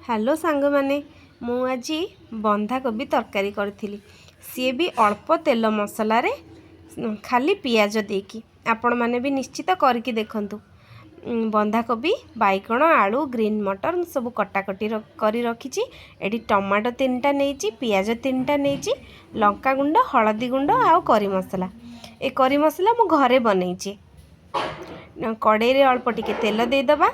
Hello सांग माने मु आज बंधाकोबी तरकारी करी सी भी अल्प तेल मसला रे खाली पियाज देकी आपण माने भी निश्चित करके देखंतु। बंधाकोबी बैगण आलू ग्रीन मटर सब कटाकटी करी रखी। एटी टमाटो 3टा नहीं पियाज 3टा नहीं लंका गुंड हलदी गुंड आ करी मसला। ए करी मसला मु घरे बनईची। कड़े रे अल्प टिके तेल देदबा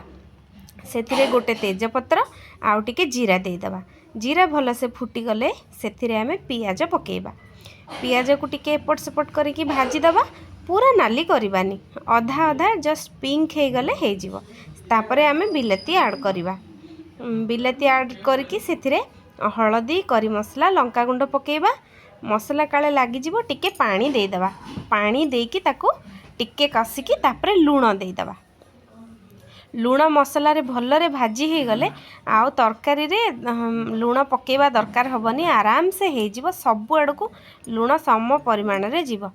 से गोटे तेजपत्र आउ टिके जीरा देदबा। जीरा भल से फुटी गले से आम पियाज पकेबा। पियाज को टिके एपट सेपट करके भाजीदबा। पूरा नाली करवानी अधा अधा जस्ट पिंक हो गले हो तापर आम बिलाती ऐड करवा। बिलाती ऐड करके से हलदी करी मसला लंका गुंड पकेबा। मसला काले लगिज टिके पानी देदबा। पानी देकी ताको टिके कसिकी तापर लूण देदबा। लूण मसला रे भल रे भाजी हो गले आउ तरकारी रे लूण पकेबा दरकार हबनी। आराम से हो सब आड़ को लूण सम परिमाण रे जीव।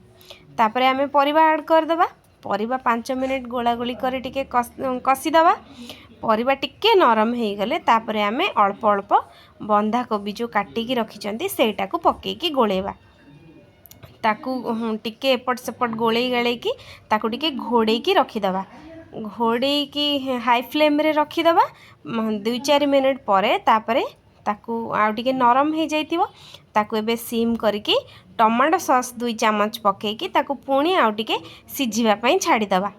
तापर आमे परिबा ऐड करदबा। परिबा 5 मिनिट गोला गोली करे टिके कसीदबा। परिबा टिके नरम हो गले तापर आमे अल्प अल्प बंधा कोबी जो काटिकी रखिचंती सेटा को पकेकी गोलेबा। ताकू टिके एपट सेपट गोले गालेकी ताकू टिके घोड़ेकी रखीदबा। घोड़ेकी हाई फ्लेम रे रखीदबा 2-4 मिनिट परे तापरे ताकू आउ टिके नरम हो जाइतिबो। ताकू एबे सीम करके टमाटो सॉस 2 चम्मच पकेकी ताकू पुणी आउ टिके सिझिबा पई छाड़ीदबा।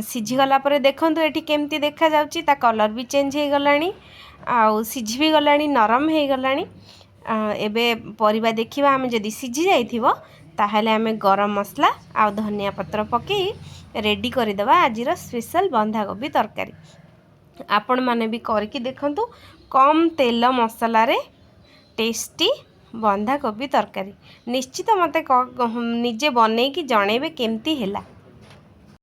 सिझी गला परे देखंतु एठी केमती देखा जाउची ता कलर भी चेंज हो गलानी आउ सिझी भी गलानी नरम हो गलानी। एबे परिबा देखिबा आमे जदी सिझी जाइथिबो ताहले आमे गरम मसला आउ धनिया पत्र पके रेडी करदेवा। आजिर स्पेशल बंधाकोबी तरकारी आपण माने भी करके देखंतु। कम तेल मसला रे टेस्टी बंधाकोबी तरकारी निश्चित मते निजे बनेकी जणेबे केमती हैला।